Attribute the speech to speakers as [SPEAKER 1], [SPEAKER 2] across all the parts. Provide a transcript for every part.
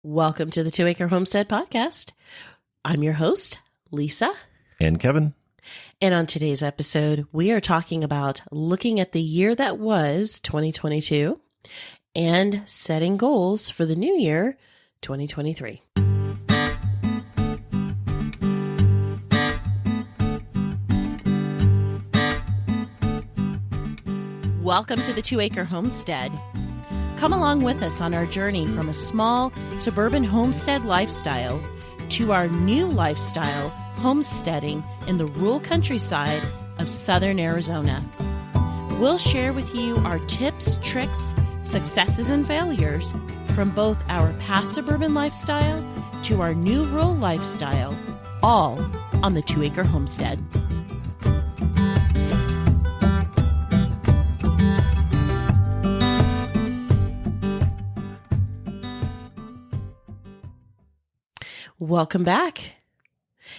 [SPEAKER 1] Welcome to the 2 Acre Homestead Podcast. I'm your host, Lisa.
[SPEAKER 2] And Kevin.
[SPEAKER 1] And on today's episode, we are talking about looking at the year that was 2022 and setting goals for the new year, 2023. Welcome to the 2 Acre Homestead. Come along with us on our journey from a small suburban homestead lifestyle to our new lifestyle, homesteading in the rural countryside of southern Arizona. We'll share with you our tips, tricks, successes, and failures from both our past suburban lifestyle to our new rural lifestyle, all on the 2 Acre Homestead. Welcome back.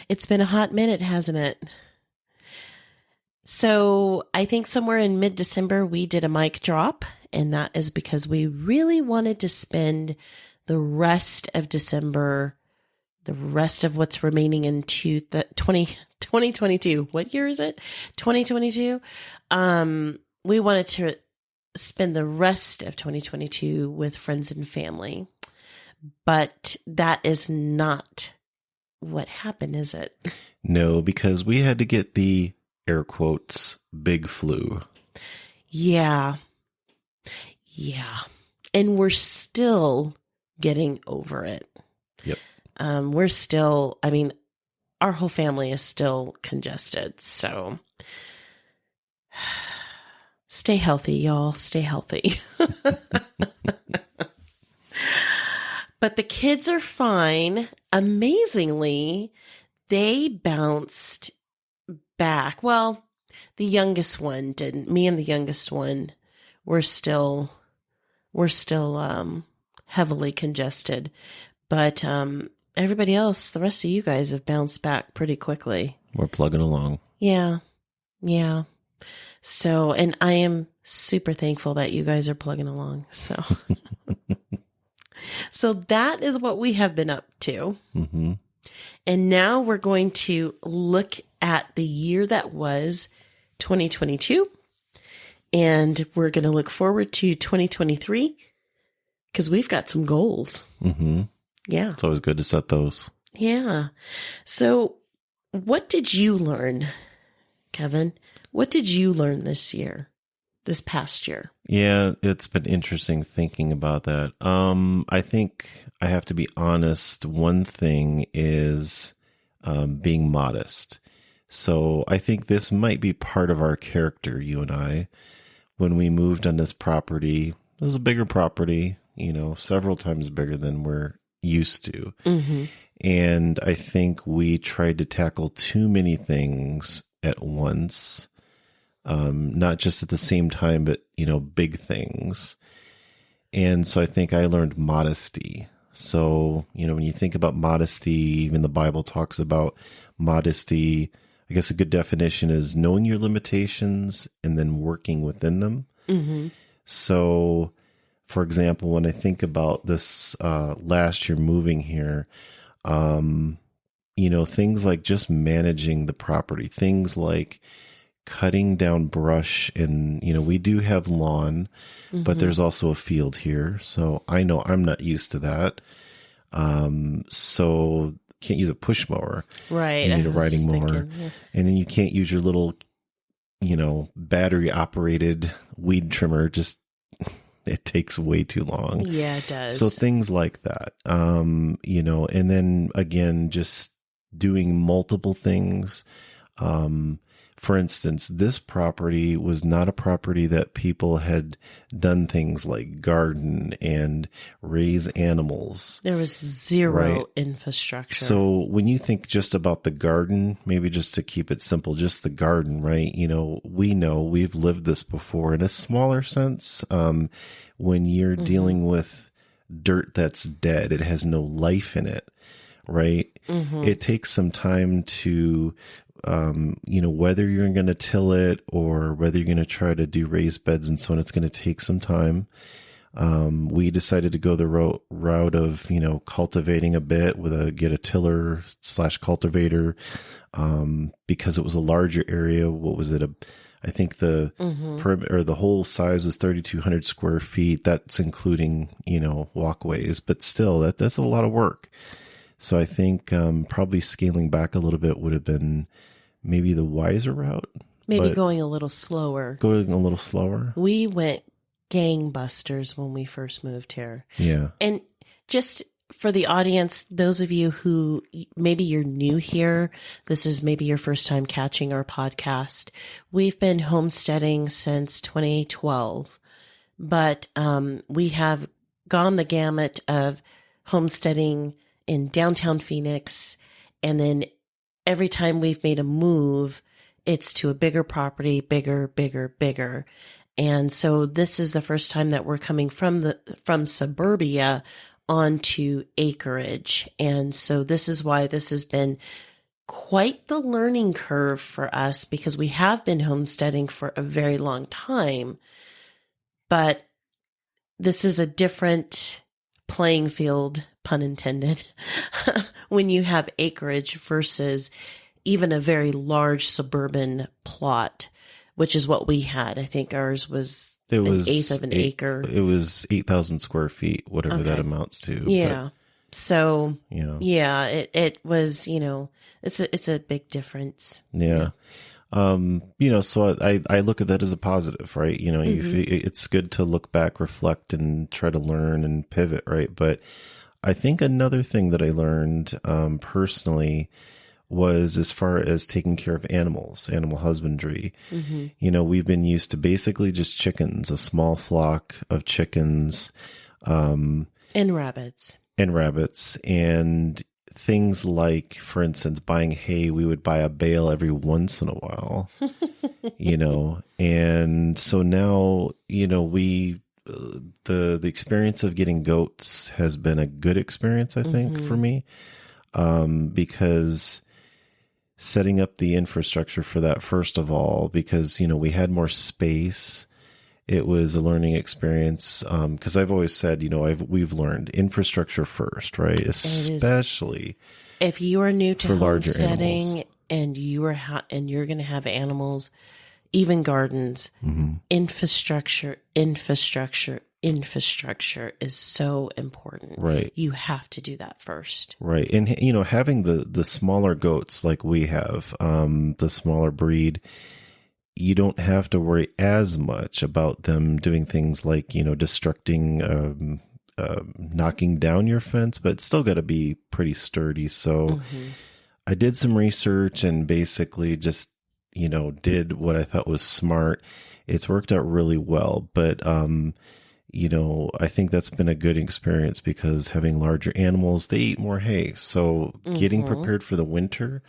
[SPEAKER 1] It's been a hot minute, hasn't it? So I think somewhere in mid-December, we did a mic drop, and that is because we really wanted to spend the rest of December, the rest of what's remaining in 2022. What year is it? 2022. We wanted to spend the rest of 2022 with friends and family. But that is not what happened, is it?
[SPEAKER 2] No, because we had to get the, air quotes, big flu.
[SPEAKER 1] Yeah. And we're still getting over it.
[SPEAKER 2] Yep.
[SPEAKER 1] Our whole family is still congested. So stay healthy, y'all. Stay healthy. But the kids are fine. Amazingly, they bounced back. Well, the youngest one didn't. Me and the youngest one were still heavily congested. But everybody else, the rest of you guys have bounced back pretty quickly.
[SPEAKER 2] We're plugging along.
[SPEAKER 1] Yeah. So, and I am super thankful that you guys are plugging along. So. So that is what we have been up to.
[SPEAKER 2] Mm-hmm.
[SPEAKER 1] And now we're going to look at the year that was 2022. And we're going to look forward to 2023 because we've got some goals.
[SPEAKER 2] Mm-hmm.
[SPEAKER 1] Yeah.
[SPEAKER 2] It's always good to set those.
[SPEAKER 1] Yeah. So what did you learn, Kevin? What did you learn this past year?
[SPEAKER 2] Yeah, it's been interesting thinking about that. I think I have to be honest. One thing is being modest. So I think this might be part of our character, you and I. When we moved on this property, it was a bigger property, several times bigger than we're used to.
[SPEAKER 1] Mm-hmm.
[SPEAKER 2] And I think we tried to tackle too many things at once. Not just at the same time, but, big things. And so I think I learned modesty. So, when you think about modesty, even the Bible talks about modesty. I guess a good definition is knowing your limitations and then working within them.
[SPEAKER 1] Mm-hmm.
[SPEAKER 2] So, for example, when I think about this last year moving here, things like just managing the property, things like cutting down brush, and we do have lawn,
[SPEAKER 1] Mm-hmm.
[SPEAKER 2] but there's also a field here, so I know I'm not used to that. So can't use a push mower,
[SPEAKER 1] right?
[SPEAKER 2] You need a riding mower, and then you can't use your little, battery operated weed trimmer. Just it takes way too long.
[SPEAKER 1] Yeah, it does.
[SPEAKER 2] So things like that, and then again, just doing multiple things. For instance, this property was not a property that people had done things like garden and raise animals.
[SPEAKER 1] There was zero
[SPEAKER 2] right?
[SPEAKER 1] infrastructure.
[SPEAKER 2] So when you think just about the garden, maybe just to keep it simple, just the garden, right? We've lived this before in a smaller sense. When you're
[SPEAKER 1] Mm-hmm.
[SPEAKER 2] dealing with dirt that's dead, it has no life in it, right?
[SPEAKER 1] Mm-hmm.
[SPEAKER 2] It takes some time to whether you're going to till it or whether you're going to try to do raised beds and so on, it's going to take some time. We decided to go the route of, cultivating a bit get a tiller / cultivator, because it was a larger area. What was it? I think the perimeter, or the whole size was 3,200 square feet. That's including, walkways, but still that's a lot of work. So I think, probably scaling back a little bit would have been maybe the wiser route.
[SPEAKER 1] Maybe going a little slower.
[SPEAKER 2] We
[SPEAKER 1] went gangbusters when we first moved here.
[SPEAKER 2] Yeah.
[SPEAKER 1] And just for the audience, those of you who maybe you're new here, this is maybe your first time catching our podcast. We've been homesteading since 2012, but we have gone the gamut of homesteading in downtown Phoenix. And then every time we've made a move, it's to a bigger property, bigger. And so this is the first time that we're coming from suburbia onto acreage. And so this is why this has been quite the learning curve for us, because we have been homesteading for a very long time, but this is a different playing field, pun intended, when you have acreage versus even a very large suburban plot, which is what we had. I think ours was an eighth of an acre.
[SPEAKER 2] It was 8,000 square feet, whatever that amounts to.
[SPEAKER 1] Yeah. But, so, yeah, it was, it's a big difference.
[SPEAKER 2] Yeah. So I look at that as a positive, right? It's good to look back, reflect, and try to learn and pivot, right? But I think another thing that I learned, personally, was as far as taking care of animal husbandry. We've been used to basically just chickens, a small flock of chickens,
[SPEAKER 1] and rabbits,
[SPEAKER 2] and things like, for instance, buying hay. We would buy a bale every once in a while, and so now, the experience of getting goats has been a good experience, I think, for me, because setting up the infrastructure for that, first of all, because, we had more space. It was a learning experience. Cause I've always said, we've learned infrastructure first, right? Especially
[SPEAKER 1] if you are new to homesteading and you're going to have animals, even gardens, infrastructure is so important.
[SPEAKER 2] Right.
[SPEAKER 1] You have to do that first.
[SPEAKER 2] Right. And, having the smaller goats like we have, the smaller breed, you don't have to worry as much about them doing things like, destructing, knocking down your fence, but it's still got to be pretty sturdy. So I did some research and basically just, did what I thought was smart. It's worked out really well, but, I think that's been a good experience because having larger animals, they eat more hay. So getting prepared for the winter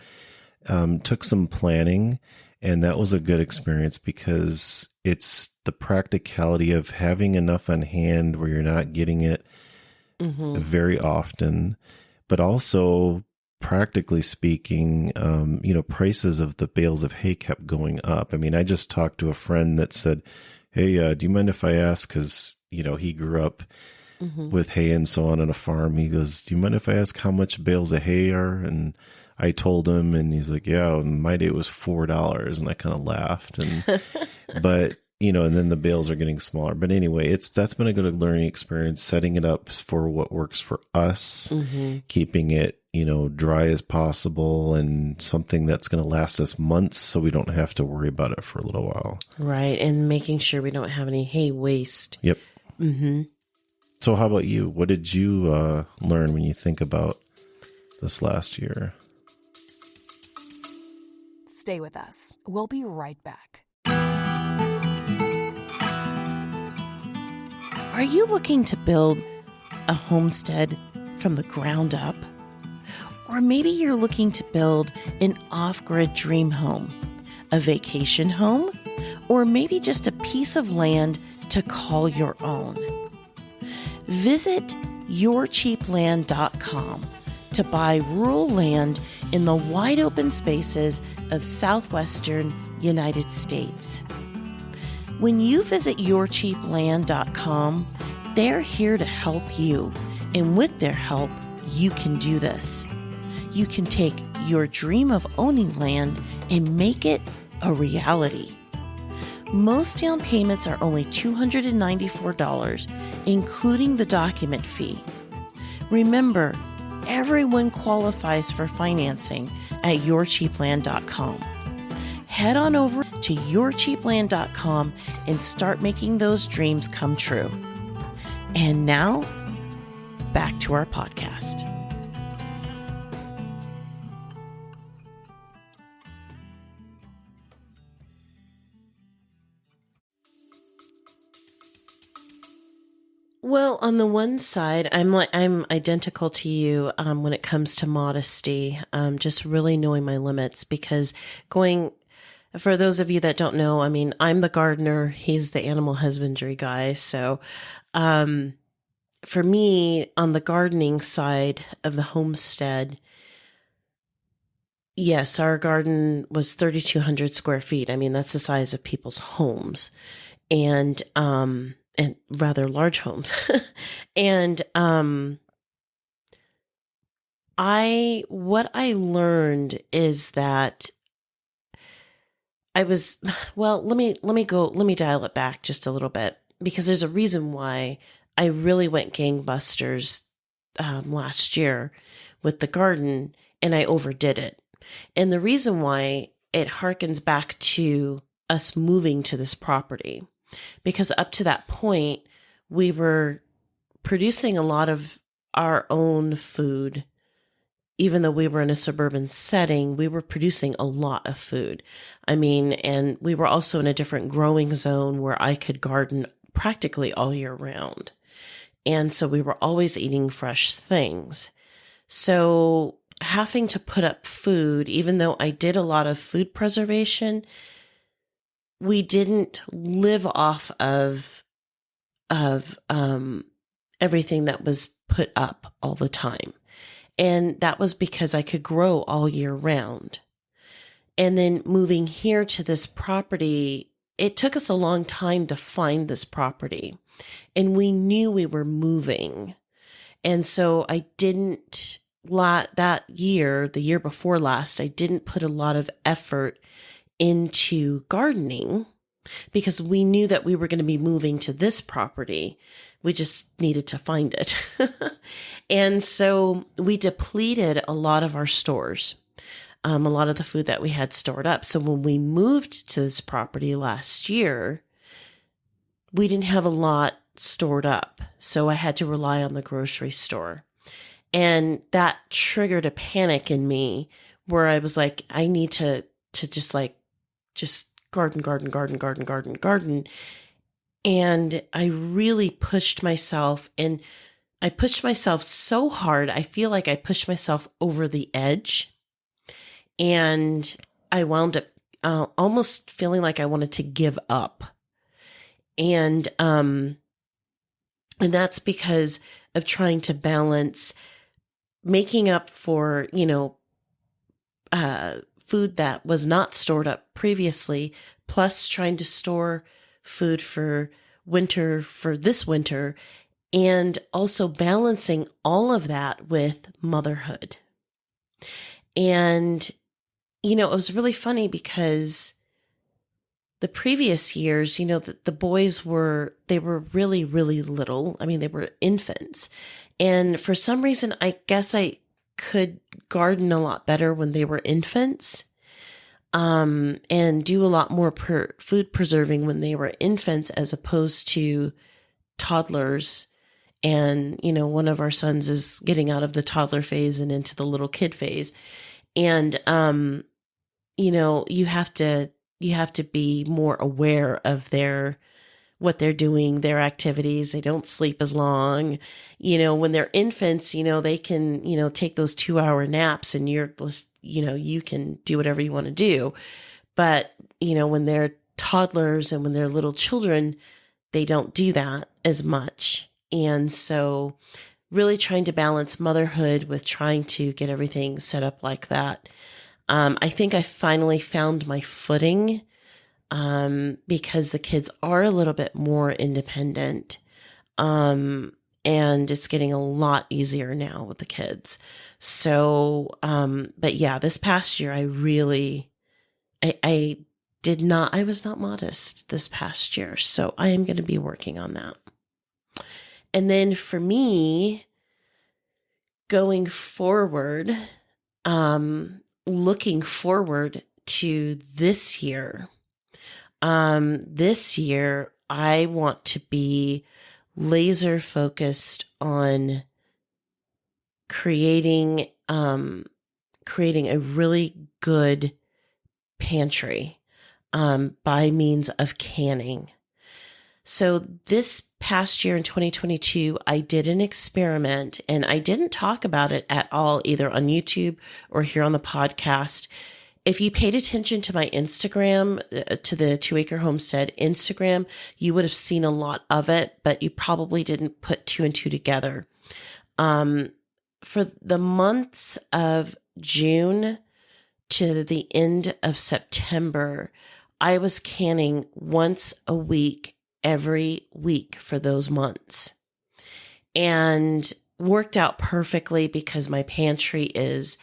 [SPEAKER 2] took some planning, and that was a good experience because it's the practicality of having enough on hand where you're not getting it very often, but also practically speaking, prices of the bales of hay kept going up. I mean, I just talked to a friend that said, hey, do you mind if I ask? Because, he grew up with hay and so on a farm. He goes, do you mind if I ask how much bales of hay are? And I told him, and he's like, yeah, my day was $4. And I kind of laughed. And, but, and then the bales are getting smaller. But anyway, that's been a good learning experience, setting it up for what works for us, keeping it, dry as possible, and something that's going to last us months so we don't have to worry about it for a little while.
[SPEAKER 1] Right. And making sure we don't have any hay waste.
[SPEAKER 2] Yep. So how about you? What did you learn when you think about this last year?
[SPEAKER 3] Stay with us. We'll be right back.
[SPEAKER 1] Are you looking to build a homestead from the ground up? Or maybe you're looking to build an off-grid dream home, a vacation home, or maybe just a piece of land to call your own. Visit yourcheapland.com to buy rural land in the wide open spaces of southwestern United States. When you visit yourcheapland.com, They're here to help you, and with their help, you can do this. You can take your dream of owning land and make it a reality. Most down payments are only $294, including the document fee. Remember, everyone qualifies for financing at yourcheapland.com. Head on over to yourcheapland.com and start making those dreams come true. And now, back to our podcast. Well, on the one side, I'm identical to you when it comes to modesty, just really knowing my limits, because for those of you that don't know, I mean, I'm the gardener, he's the animal husbandry guy. So for me, on the gardening side of the homestead, yes, our garden was 3,200 square feet. I mean, that's the size of people's homes. And rather large homes. And what I learned is that let me dial it back just a little bit, because there's a reason why I really went gangbusters last year with the garden, and I overdid it. And the reason why it harkens back to us moving to this property, because up to that point, we were producing a lot of our own food. Even though we were in a suburban setting, we were producing a lot of food. I mean, and we were also in a different growing zone where I could garden practically all year round. And so we were always eating fresh things. So having to put up food, even though I did a lot of food preservation, we didn't live off of everything that was put up all the time. And that was because I could grow all year round. And then moving here to this property, it took us a long time to find this property. And we knew we were moving. And so I didn't, that year, the year before last, I didn't put a lot of effort into gardening, because we knew that we were going to be moving to this property. We just needed to find it. And so we depleted a lot of our stores, a lot of the food that we had stored up. So when we moved to this property last year, we didn't have a lot stored up. So I had to rely on the grocery store. And that triggered a panic in me where I was like, I need to just garden. And I really pushed myself, and I pushed myself so hard. I feel like I pushed myself over the edge, and I wound up almost feeling like I wanted to give up. And that's because of trying to balance making up for, food that was not stored up previously, plus trying to store food for this winter, and also balancing all of that with motherhood. And, it was really funny because the previous years, the boys were really, really little. I mean, they were infants. And for some reason, I guess I could garden a lot better when they were infants, and do a lot more food preserving when they were infants, as opposed to toddlers. And, one of our sons is getting out of the toddler phase and into the little kid phase. And, you have to be more aware of what they're doing, their activities. They don't sleep as long. When they're infants, they can, take those 2-hour naps, and you can do whatever you want to do. But, when they're toddlers and when they're little children, they don't do that as much. And so really trying to balance motherhood with trying to get everything set up like that. I think I finally found my footing, because the kids are a little bit more independent. And it's getting a lot easier now with the kids. So, but yeah, this past year, I was not modest this past year. So I am going to be working on that. And then for me, going forward, looking forward to this year, I want to be laser focused on creating a really good pantry by means of canning. So this past year in 2022, I did an experiment, and I didn't talk about it at all, either on YouTube or here on the podcast. If you paid attention to my Instagram, to the 2 Acre Homestead Instagram, you would have seen a lot of it, but you probably didn't put 2 and 2 together. For the months of June to the end of September, I was canning once a week, every week for those months, and worked out perfectly because our pantry is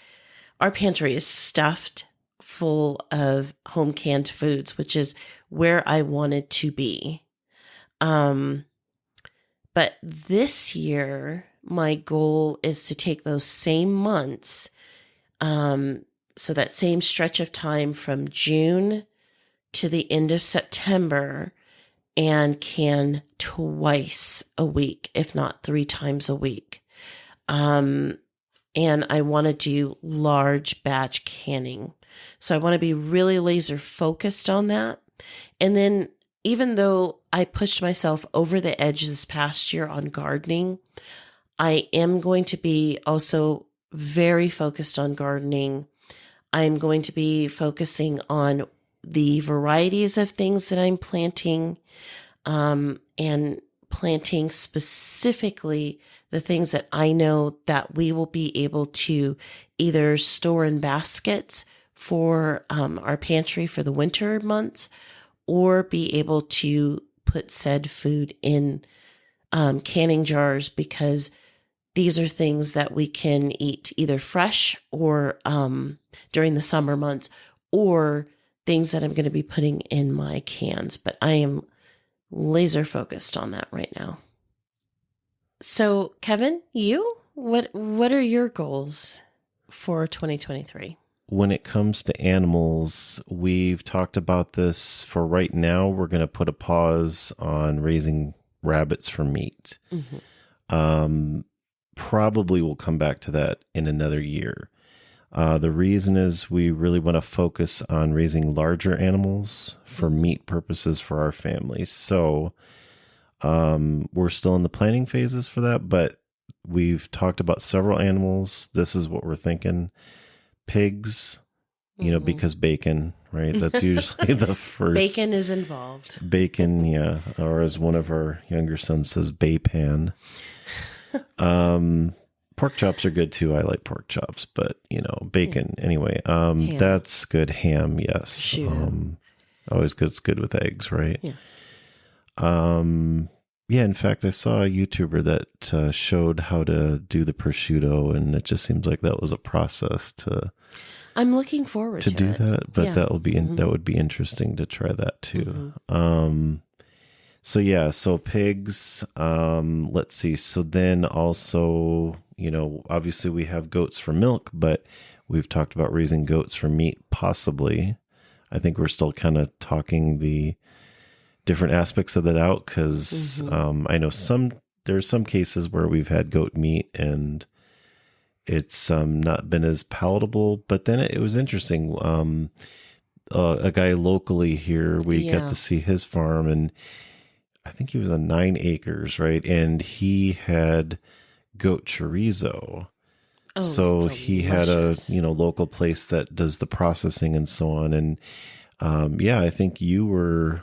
[SPEAKER 1] stuffed full of home canned foods, which is where I wanted to be. But this year, my goal is to take those same months, so that same stretch of time from June to the end of September, and can twice a week, if not 3 times a week. And I want to do large batch canning. So I want to be really laser focused on that. And then even though I pushed myself over the edge this past year on gardening, I am going to be also very focused on gardening. I'm going to be focusing on the varieties of things that I'm planting, and planting specifically the things that I know that we will be able to either store in baskets for our pantry for the winter months, or be able to put said food in canning jars, because these are things that we can eat either fresh or during the summer months, or things that I'm going to be putting in my cans. But I am laser focused on that right now. So, Kevin, what are your goals for 2023?
[SPEAKER 2] When it comes to animals, we've talked about this. For right now, we're going to put a pause on raising rabbits for meat. Mm-hmm. Probably we'll come back to that in another year. The reason is we really want to focus on raising larger animals for meat purposes for our family. So we're still in the planning phases for that, but we've talked about several animals. This is what we're thinking. Pigs, because bacon, right? That's usually the first.
[SPEAKER 1] Bacon is involved.
[SPEAKER 2] Bacon, yeah. Or as one of our younger sons says, baypan. Pork chops are good too. I like pork chops, but bacon anyway. That's good. Ham, yes. Always good with eggs, right?
[SPEAKER 1] Yeah.
[SPEAKER 2] Yeah. In fact, I saw a YouTuber that showed how to do the prosciutto, and it just seems like that was a process to.
[SPEAKER 1] I'm looking forward to
[SPEAKER 2] do
[SPEAKER 1] it.
[SPEAKER 2] that, but that will be that would be interesting to try that too. So pigs. Let's see. So then also, obviously we have goats for milk, but we've talked about raising goats for meat, possibly. I think we're still kind of talking the different aspects of that out, because I know there's some cases where we've had goat meat and it's not been as palatable. But then it was interesting. A guy locally here, we got to see his farm, and I think he was on 9 acres, right? And he had goat chorizo.
[SPEAKER 1] Oh,
[SPEAKER 2] so he had a local place that does the processing and so on. And I think you were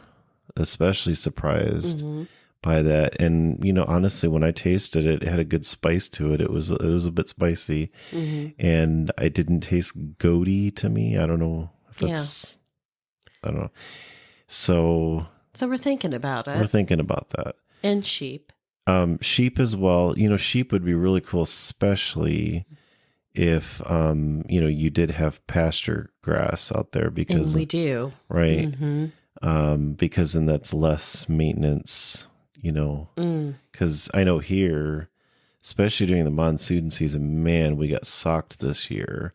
[SPEAKER 2] especially surprised by that. And honestly, when I tasted it, it had a good spice to it. It was a bit spicy, and I didn't taste goaty to me. I don't know if that's I don't know. So
[SPEAKER 1] we're thinking about it.
[SPEAKER 2] We're thinking about that.
[SPEAKER 1] And sheep.
[SPEAKER 2] Sheep as well. Sheep would be really cool, especially if, you did have pasture grass out there
[SPEAKER 1] And
[SPEAKER 2] because,
[SPEAKER 1] we do.
[SPEAKER 2] right.
[SPEAKER 1] Mm-hmm.
[SPEAKER 2] Because then that's less maintenance, because I know here, especially during the monsoon season, man, we got socked this year.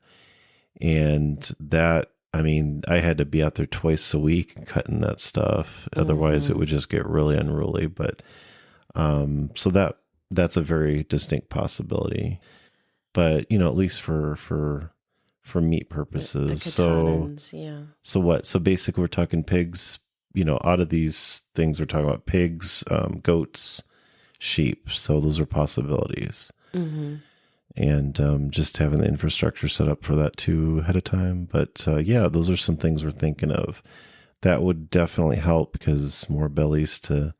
[SPEAKER 2] And that, I mean, I had to be out there twice a week cutting that stuff. Otherwise it would just get really unruly. But, so that's a very distinct possibility, but at least for meat purposes.
[SPEAKER 1] The
[SPEAKER 2] So,
[SPEAKER 1] Katahdins, yeah.
[SPEAKER 2] so what? So basically we're talking pigs, out of these things, we're talking about pigs, goats, sheep. So those are possibilities.
[SPEAKER 1] Mm-hmm.
[SPEAKER 2] And just having the infrastructure set up for that too ahead of time. But yeah, those are some things we're thinking of. That would definitely help because more bellies to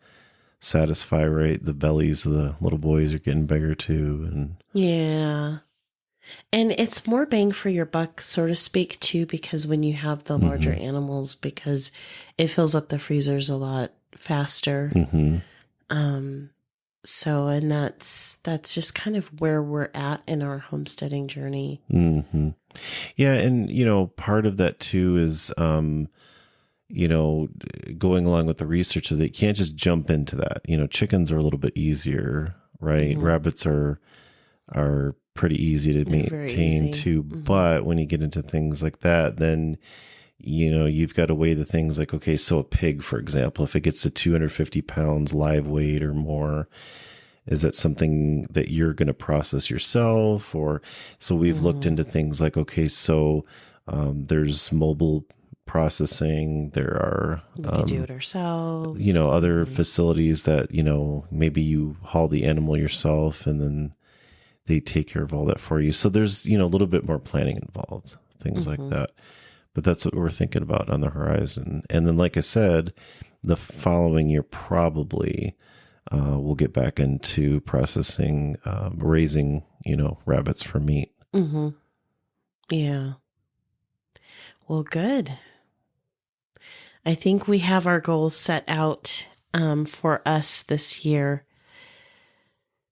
[SPEAKER 2] satisfy, right? The bellies of the little boys are getting bigger too. And
[SPEAKER 1] Yeah. And it's more bang for your buck, so to speak, too, because when you have the larger animals, because it fills up the freezers a lot faster. So, and that's just kind of where we're at in our homesteading journey.
[SPEAKER 2] Yeah. And, part of that too is, going along with the research that you can't just jump into that. Chickens are a little bit easier, right? Rabbits are pretty easy to maintain too. But when you get into things like that, then, you've got to weigh the things like, okay, so a pig, for example, if it gets to 250 pounds live weight or more, is that something that you're going to process yourself? Or so we've looked into things like, okay, so there's mobile processing, there are
[SPEAKER 1] we can do it ourselves.
[SPEAKER 2] Other facilities that, maybe you haul the animal yourself and then they take care of all that for you. So there's, a little bit more planning involved, things like that. But that's what we're thinking about on the horizon. And then, like I said, the following year, probably we'll get back into processing, raising, rabbits for meat.
[SPEAKER 1] Yeah. Well, good. I think we have our goals set out for us this year.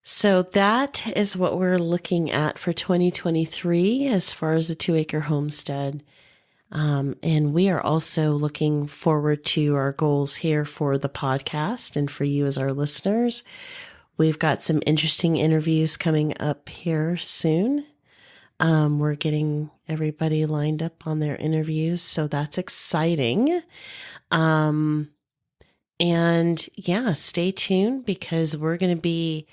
[SPEAKER 1] So that is what we're looking at for 2023 as far as a 2-acre homestead. And we are also looking forward to our goals here for the podcast and for you as our listeners. We've got some interesting interviews coming up here soon. We're getting everybody lined up on their interviews, so that's exciting. And yeah, stay tuned because we're going to be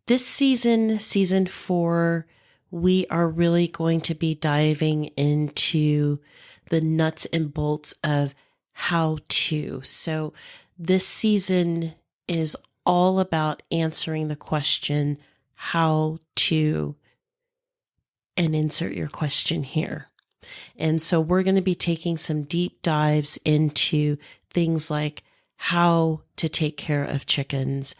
[SPEAKER 1] this season 4, we are really going to be diving into the nuts and bolts of how to. So this season is all about answering the question, how to, and insert your question here. And so we're going to be taking some deep dives into things like how to take care of chickens,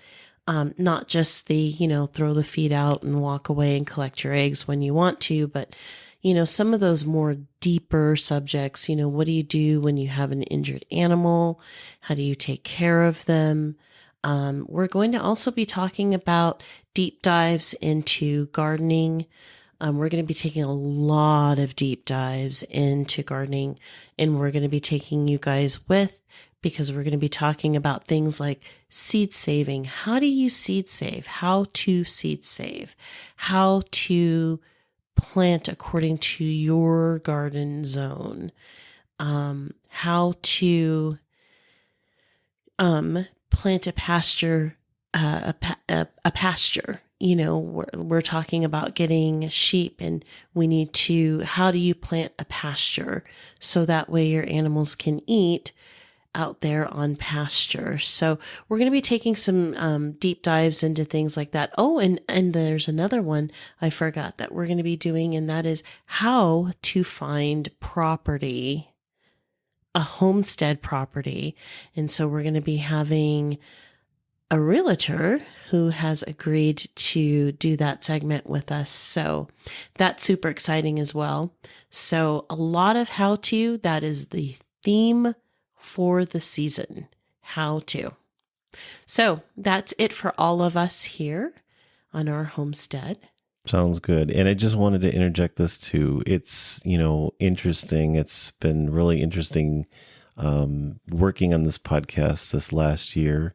[SPEAKER 1] not just the, throw the feed out and walk away and collect your eggs when you want to, but, some of those more deeper subjects, what do you do when you have an injured animal? How do you take care of them? We're going to also be talking about deep dives into gardening. We're going to be taking a lot of deep dives into gardening, and we're going to be taking you guys with, because we're going to be talking about things like seed saving. How do you seed save? How to seed save? How to plant according to your garden zone? How to plant a pasture, a pasture. We're talking about getting sheep, and we need to, how do you plant a pasture so that way your animals can eat out there on pasture? So we're going to be taking some deep dives into things like that. Oh, and there's another one I forgot that we're going to be doing, and that is how to find property, a homestead property. And so we're going to be having a realtor who has agreed to do that segment with us. So that's super exciting as well. So a lot of how to, that is the theme for the season. How to. So that's it for all of us here on our homestead.
[SPEAKER 2] Sounds good. And I just wanted to interject this too. It's, interesting. It's been really interesting working on this podcast this last year.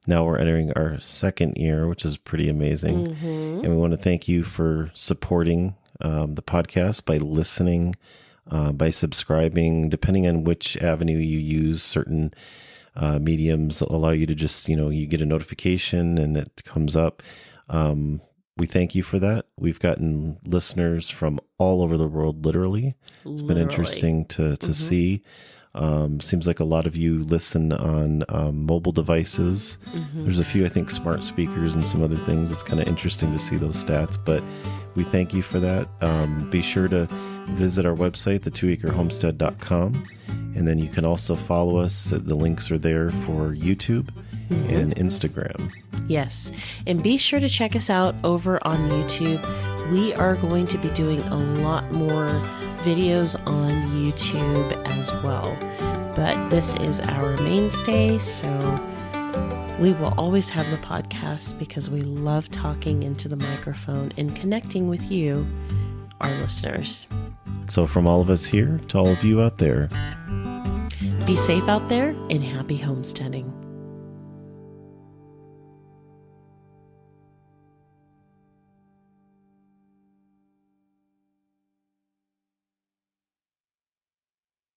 [SPEAKER 2] Now we're entering our second year, which is pretty amazing.
[SPEAKER 1] Mm-hmm.
[SPEAKER 2] And we want to thank you for supporting the podcast by listening, by subscribing, depending on which avenue you use. Certain mediums allow you to just, you get a notification and it comes up. We thank you for that. We've gotten listeners from all over the world, literally. It's been interesting to see. Seems like a lot of you listen on mobile devices.
[SPEAKER 1] Mm-hmm.
[SPEAKER 2] There's a few, I think, smart speakers and some other things. It's kind of interesting to see those stats, but we thank you for that. Be sure to visit our website, the2acrehomestead.com, and then you can also follow us. The links are there for YouTube and Instagram.
[SPEAKER 1] Yes. And be sure to check us out over on YouTube. We are going to be doing a lot more videos on YouTube as well. But this is our mainstay, so we will always have the podcast because we love talking into the microphone and connecting with you, our listeners.
[SPEAKER 2] So from all of us here to all of you out there,
[SPEAKER 1] be safe out there and happy homesteading.